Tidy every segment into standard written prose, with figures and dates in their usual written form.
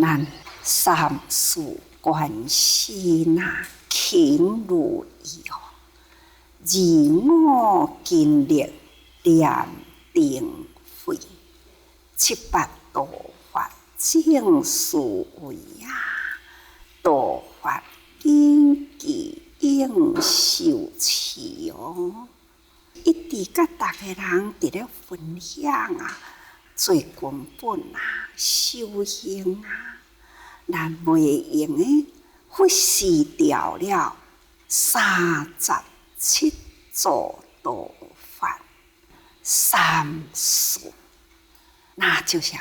咱三世关系那情如意哦，自我经历念定慧，七八道法正思维啊，道法经济应受持哦。一直甲大家人伫咧分享啊，做根本啊，修行啊，咱袂用诶忽视掉了37座道法三事，那就是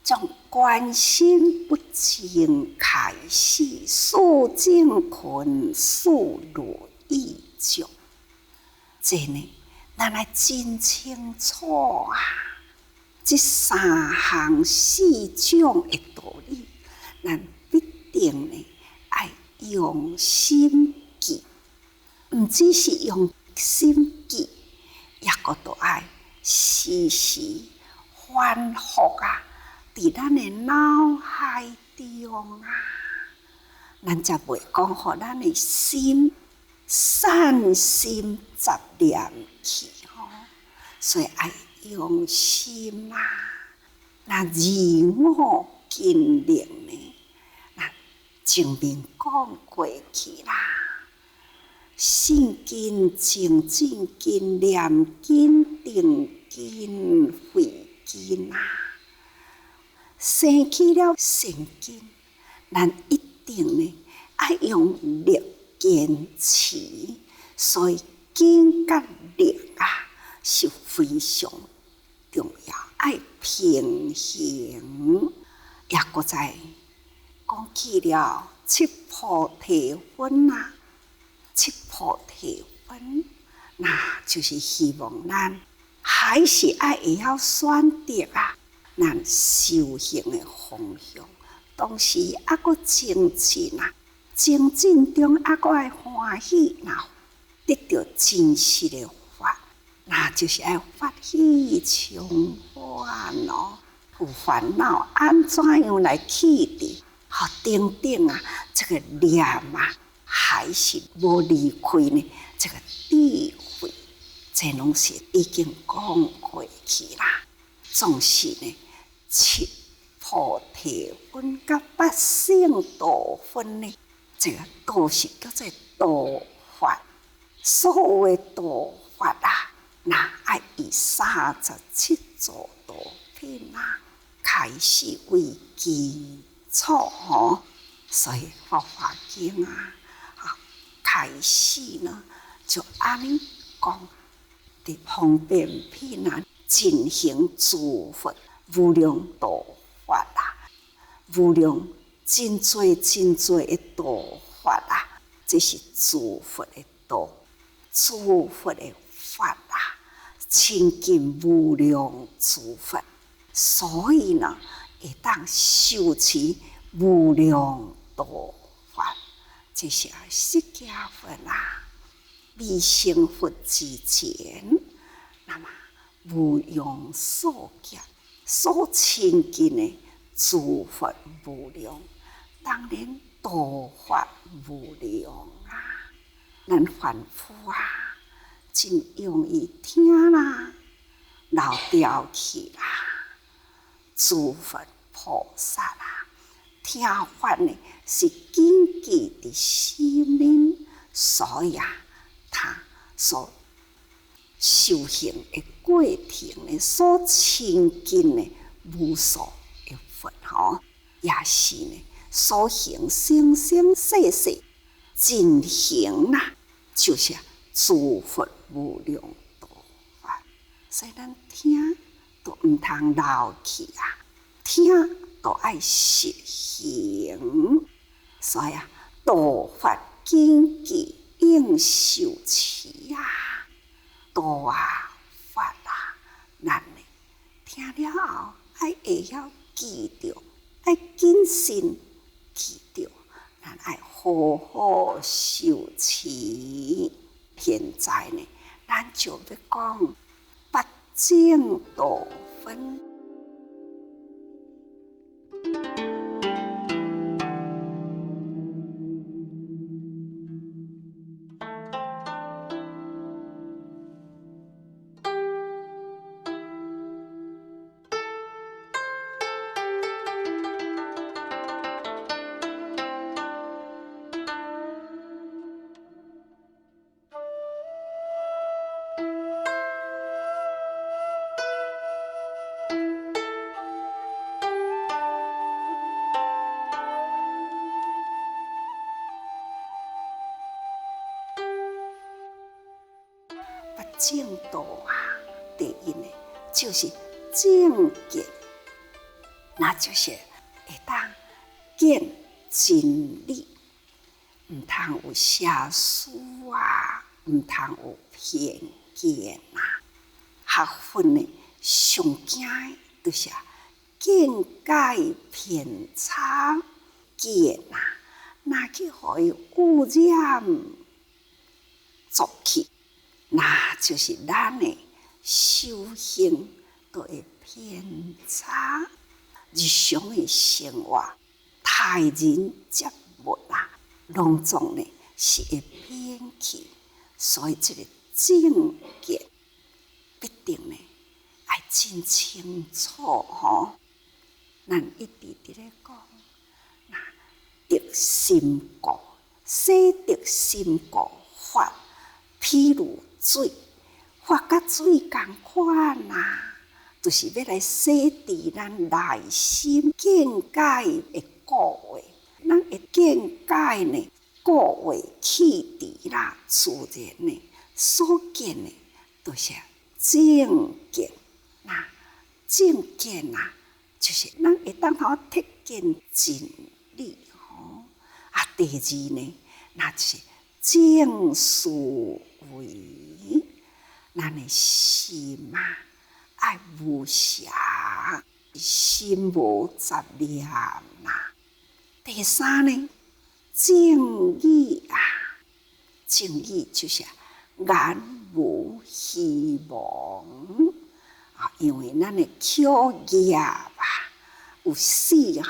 从关心不净开始，事正困，事如意就。这呢，咱来真清楚啊！这三项四种的道理，咱必定呢爱用心记，唔只是用心记，也个都爱时时反复啊，伫咱的脑海中啊，咱才袂讲互咱的心散心杂念去吼，所以爱用心啊，那自我经历呢，那前面讲过去啦，信根清净根念根定根慧根啊，生起了善根，咱一定呢爱用力坚持，所以根甲力啊是非常重要，爱平衡。也搁再讲起了七菩提分啊，七菩提分，那就是希望咱还是爱会晓选择啊，咱修行的方向，同时还搁精进啊。精进中，还阁爱欢喜，那得到真实的法，那就是爱发喜充烦恼。有烦恼，安怎样来去除？好，等等啊，这个念啊，还是无离开呢？这个智慧，这拢是已经讲过去啦。总是呢，七菩提分甲八圣道分呢。这个道是叫做道法，所有的道法啊，那爱以37座道品啊开始为基础吼，所以佛法经啊，开始呢就安尼讲，伫方便品啊进行诸佛无量道法啊，无量。真多的道法啊，这是诸佛的道，诸佛的法啊，亲近无量诸佛，所以呢，会当修持无量道法。这是释迦佛啊，未成佛之前，那么无用所见，所亲近的诸佛无量。当然，道法无量啊！咱凡夫啊，真容易听啦，老掉去啦。诸佛菩萨啊，听法呢是根基的心灵，所以啊，他所修行的过程呢，所亲近的无数的佛吼，也是呢。所行生生世世进行啦，就是诸佛无量道法，所以咱听都唔通漏去啊，听都爱实行，所以道法经济应受持啊，道啊法啊，咱呢听了后爱会晓记着，爱谨慎。记着，咱爱好好修持。现在呢，咱就要讲八正道分。正道啊，第一呢就是正见，那就是会当见真理，唔通有邪思啊，唔通有偏见啊。学佛呢，上惊的就是见解偏差见啊，那去互伊污染浊气，那就是咱的修行都会偏差，日常的生活、待人接物啊，拢总呢是会偏去，所以这个正见必定呢要真清楚吼。咱一直伫咧讲，那得心故，洗得心故法，譬如水，法甲水共款啊，就是要来洗涤咱内心见解的固化。咱的见解呢，固化气伫啦，自然呢所见的都是正见。那正见啊，就是咱会当好贴见真理吼。啊，第二呢，那就是正思维，咱的心啊，爱无瑕，心无杂念啦。第三呢，正义啊，正义就是眼无虚妄啊，因为咱的口业啊有四项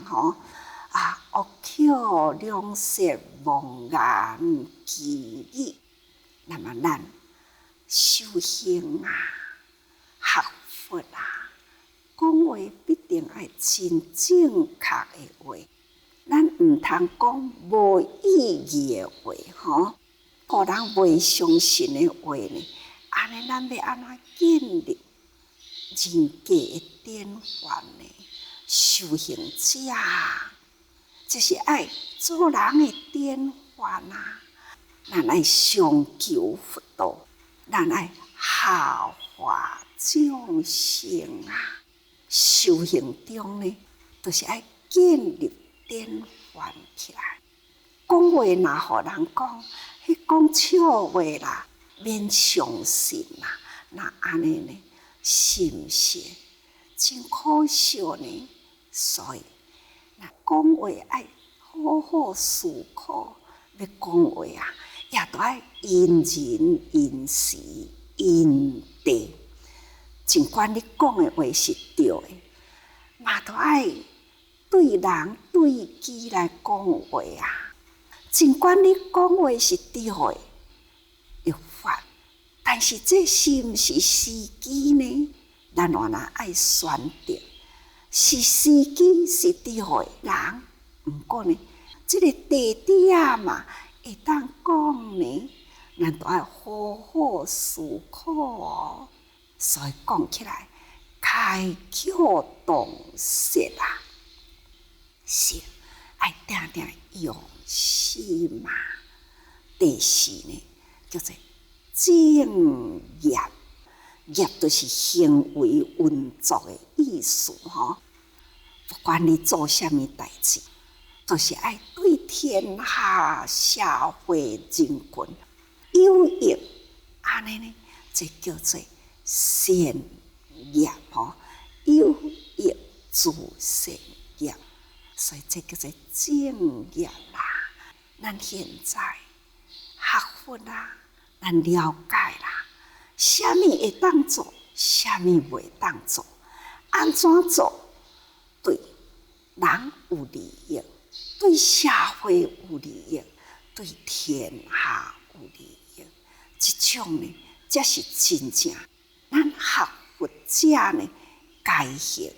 吼啊，恶口两舌妄言绮语，那么咱修行啊、学佛啊，讲话必定要真正确的话，咱唔通讲无意义的话吼，互人袂相信的话呢，安尼咱要安怎建立人格的典范呢？修行者就是爱做人的典范啊！咱爱上求佛道，咱爱效法众生啊！修行中呢，就是爱建立典范起来。讲话若互人讲，迄讲笑话啦，免相信啦。那安尼呢，是毋是真可笑呢？所以，那讲话爱好好思考，要讲话啊，也都爱因人因时因地。尽管你讲的话是对的，嘛都爱对人对己来讲话啊。尽管你讲话是对的，有法，但是这是毋是时机呢？咱原来爱选择。是时机是对的人，毋过呢，这个地点嘛，会当讲呢，咱都要好好思考哦。所以讲起来，开口动舌啊，是爱定定用心嘛。第四呢，叫做正业。业就是行为运作的意思吼，不管你做啥物代志，都是爱对天下社会人群有益，安尼呢，这叫做善业吼，有益自善业，所以这叫做正业啦。咱现在学佛啦，咱了解啦。啥物会当做，啥物袂当做，安怎做对人有利益，对社会有利益，对天下有利益，这种呢，才是真正咱学佛者呢该行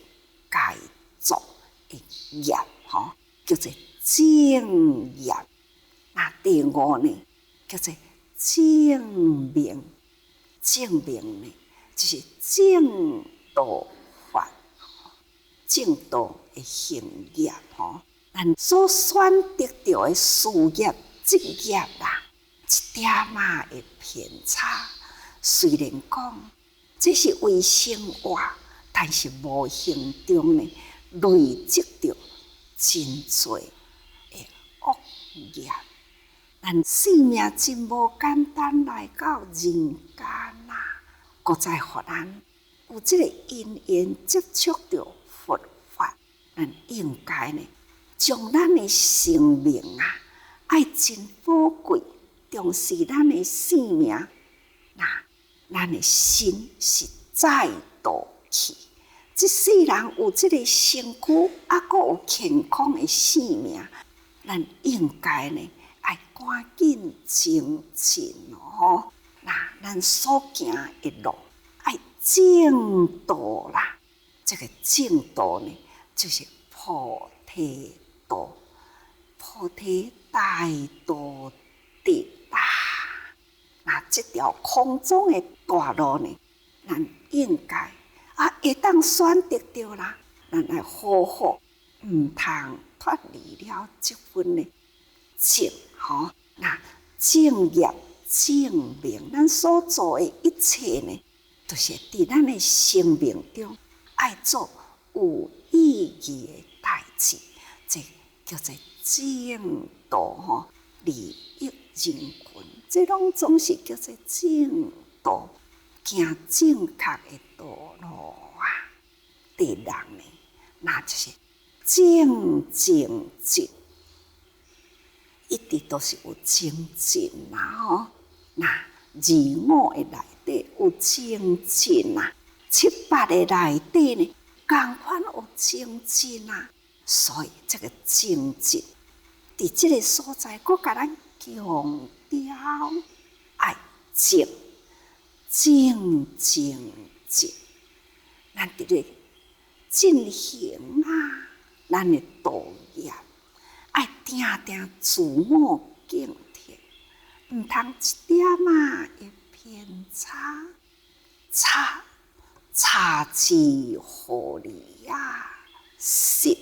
该做的业吼，叫做正业。那第五呢，叫做正命。正命呢，就是正道法，正道的行业吼。咱所选择到的事业、职业啦，一点嘛会偏差，虽然讲这是为生活，但是无形中呢，累积着真多的恶业。咱生命真无简单，来到人间啊，搁再互咱有这个因缘接触着佛法，咱应该呢，将咱的生命啊，爱真宝贵，重视咱的生命。咱的心是再度去，这世人有这个身躯，还有健康的生命，咱应该呢，爱赶紧精进哦。咱所行的路，爱正道啦。这个正道呢，就是菩提道，菩提大道的啦。这条空中的大路呢，咱应该会当选择到啦，咱来好好，唔通脱离了这份的正正业正命，咱所做的一切呢，都是伫咱的生命中爱做有意义的代志，这叫做正道利益人群，这拢总是叫做正道，行正确的道路啊。对人呢，那就是正正正。一直都是有精进啦二五的内底有精进七八的内底呢，同款有精进所以这个精进，伫这个所在，我甲咱强调爱正正，咱伫咧进行咱的道业。爱定定自我警惕，唔通一点会偏差之互利失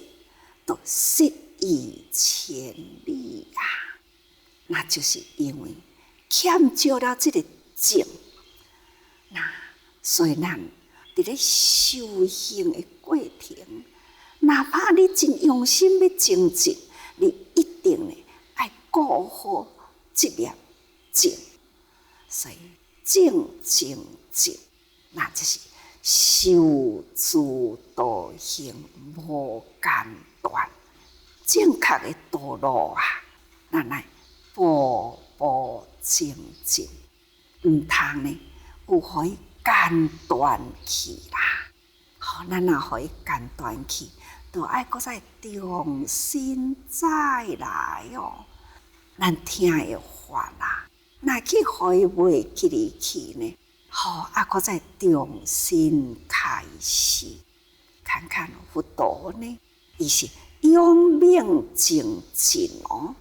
就失以千里那就是因为欠少了这个正，所以咱伫咧修行的过程，哪怕你真用心要精进，你一定呢爱顾好这粒正，所以正，那就是修持道行无间断，正确的道路咱来步步精进，唔通呢有互伊间断去啦。咱若互伊间断去，就爱搁再重新再来哦。咱听的法若去互伊袂记入去呢，搁再重新开始。看佛陀呢，伊是永命精进哦，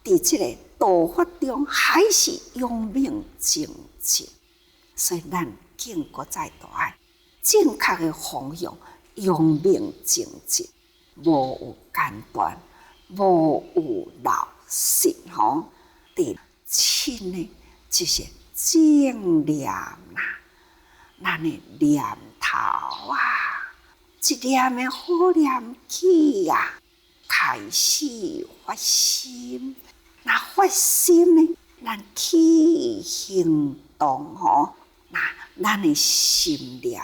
伫这个道法中还是永命精进，所以咱更搁再都爱正确的方向，永命精进，无有间断，无有漏失第七呢，就是正念咱的念头一念的好念起开始发心，那发心呢，咱起行动咱的心念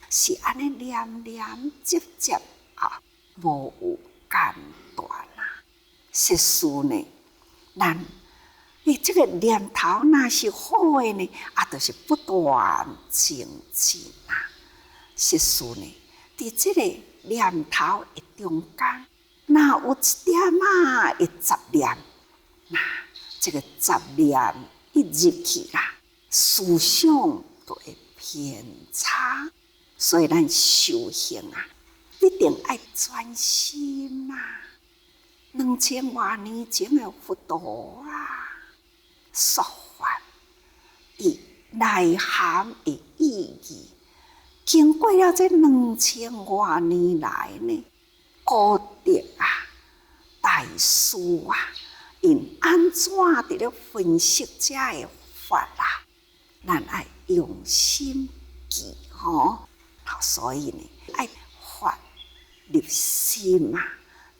是安尼念接无有间断实事呢，咱这个念头若是好的呢，就是不断精进实事呢，伫这个念头的中间，若有一点的杂念，这个杂念一入去思想就会偏差，所以咱修行一定爱专心2000多年前的佛陀说法，伊内涵的意义，经过了这2000多年来呢，古德大师因安怎伫咧分析这的法咱爱用心记吼，所以呢，爱发入心啊，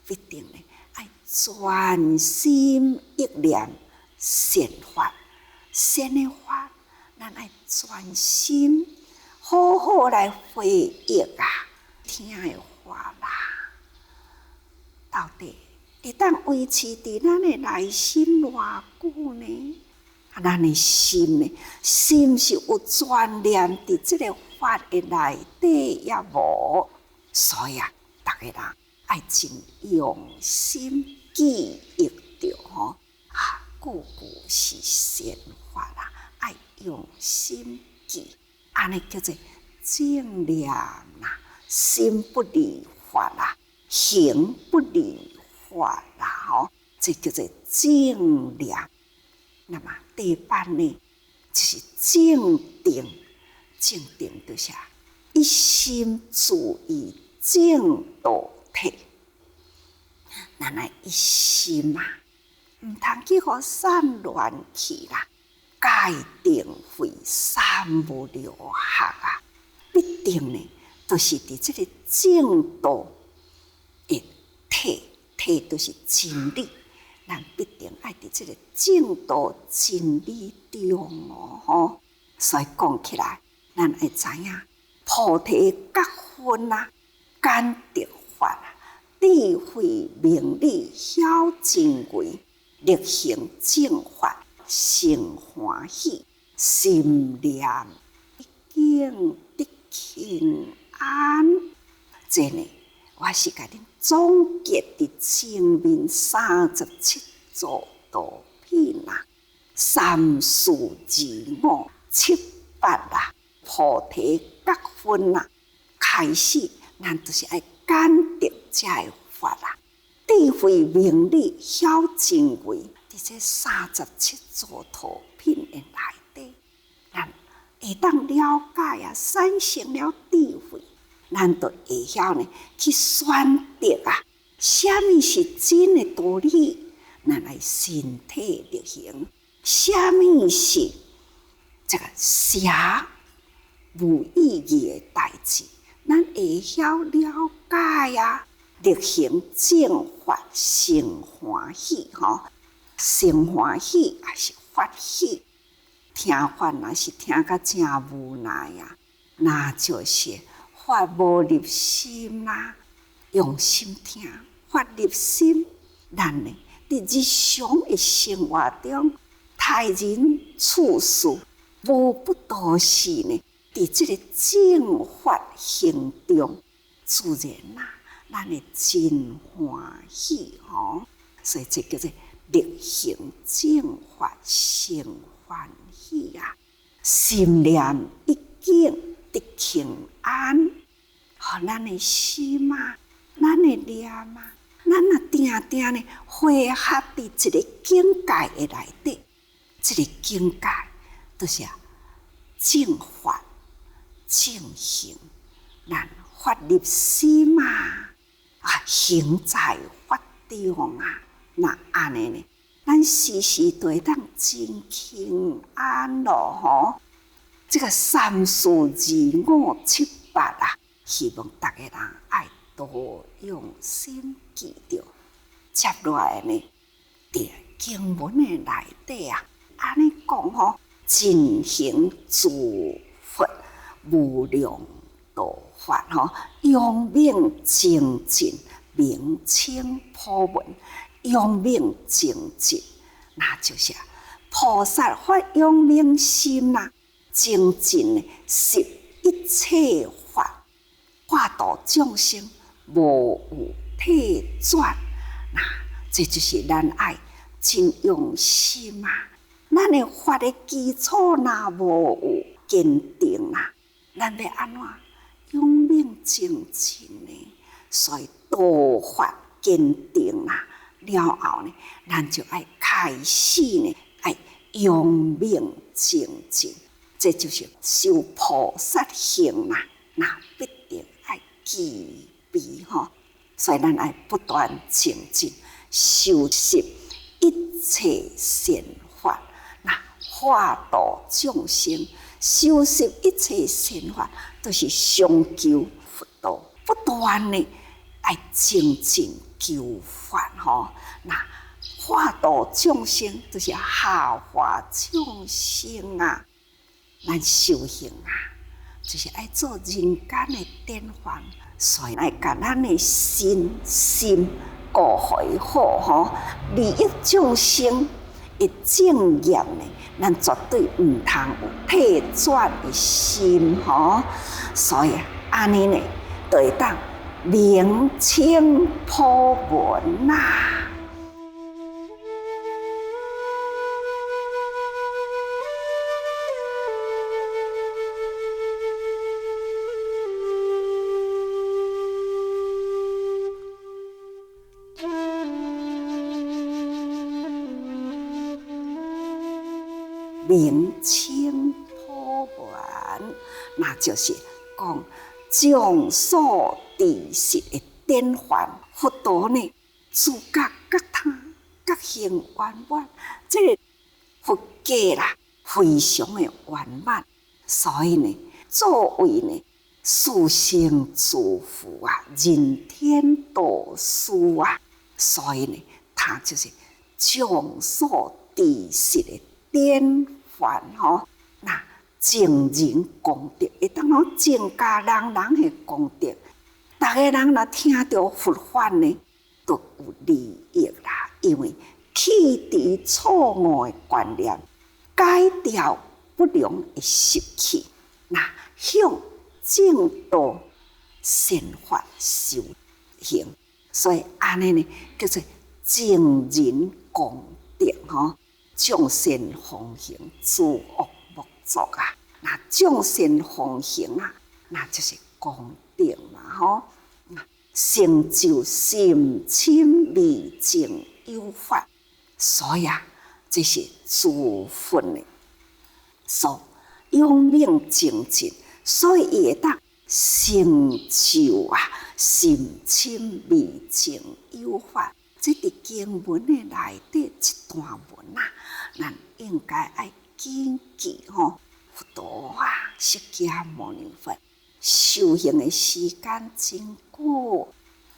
必定呢爱专心一念善法，善的法，咱爱专心好好来回忆啊，听的话啦，到底会当维持伫咱的内心偌久呢？咱的心呢，心是有专念伫这个法的内底也无，所以大家人爱真用心记忆着吼，句句是善法啦，爱用心记，安尼叫做正念啦，心不离法啦，行不离法啦，吼，这叫做正念。那么第八呢，就是正定。正定就是一心注意正道体。咱来一心啊，唔通去互散乱去啦。戒定慧三无六学啊，必定呢，都是伫这个正道的体就是真理。咱必定爱伫这个正道真理中吼，所以讲起来，咱会知影菩提觉分啊，简得法啊，智慧明理晓真伪，力行正法成欢喜，心念一境得平安。这呢，我是甲恁总结伫前面37座道品啊，三四二五七八啊，菩提觉分啊，开始咱就是爱简得这个法啊，智慧明理晓真伪，伫这37座道品的内底，咱会当了解啊，产生了智慧。咱就会晓呢去选择啊，什么是真的道理，咱来身体力行；什么是这个邪无意义的代志，咱会晓了解啊，力行正法成欢喜吼，成欢喜也是发喜，听法若是听甲真无奈啊，那就是法无入心啦，用心听，法入心，咱呢伫日常的生活中，待人处事，无不都是呢，伫这个正法行中，自然啦，咱会真欢喜吼。所以这叫做力行正法成欢喜啊，心念一境得平安，互咱的心啊，咱的念啊，咱若定定呢，汇合伫一个境界的内底，这个境界就是正法正行，咱法入心啊，行在法中啊，那安尼呢，咱时时都会当真平安咯吼。这个三四二五七八啊，希望大家人爱多用心记着。接落来呢，伫经文的内底啊，安尼讲吼，尽行诸佛无量道法吼，用命精进，名称普文，用命精进，那就是菩萨发用命心啦。精进呢，是一切法，化度众生，无有退转。那这就是咱爱真用心啊！咱的法的基础若无有坚定啊，咱要安怎用命精进呢？所以道法坚定啊了后呢，咱就爱开始呢，爱用命精进。这就是修菩萨行啦，那必定爱具备吼，所以咱爱不断精进，修习一切善法，那化度众生，修习一切善法，都是上求佛道，不断的爱精进求法吼。那化度众生，就是下化众生啊。咱修行啊，就是爱做人间的典范，所以爱甲咱的心顾回好吼，利益众生的正业呢，咱绝对唔通有退转的心吼。所以安尼呢，就会当明清普文啊。明清普文，那就是讲将所知识的典范。佛陀呢，自觉觉他觉行圆满，这个佛家啦，非常的圆满。所以呢，作为呢殊胜诸佛啊，人天导师啊，所以呢，他就是将所知识的典范吼，那正人功德会当讲增加人的功德。逐个人若听到佛法呢，都有利益啦。因为弃除错误的观念，改掉不良的习气，那向正道善法修行。所以安尼呢，叫做正人功德吼。众善奉行，诸恶莫作啊！那众善奉行啊，那就是功德嘛吼。成就心清未净有法，所以啊，这是诸佛的所永命精进，所以伊会当成就啊心清未净有法。这伫经文的内底一段文啊，咱应该爱谨记吼。佛陀啊，释迦牟尼佛修行的时间真久，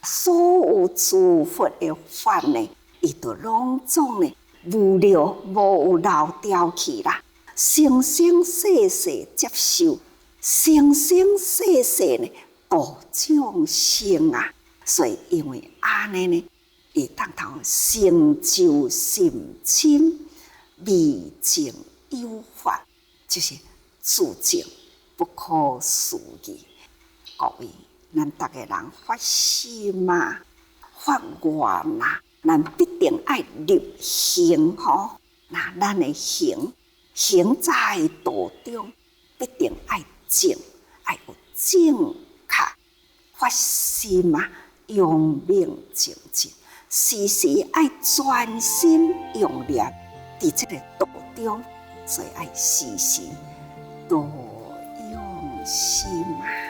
所有诸佛的法呢，伊都拢总呢无聊无有漏掉去啦，生生世世接受，生生世世呢度众生啊。所以因为安尼呢，会当成成就心清未净有法，就是自净不可思议。各位，咱逐个人发心啊，发愿啊，咱必定爱立行吼。那咱的行在道中，必定爱正，爱有正确发心啊，用命精进。时时爱专心用念伫这个道中，所以爱时时多用心啊。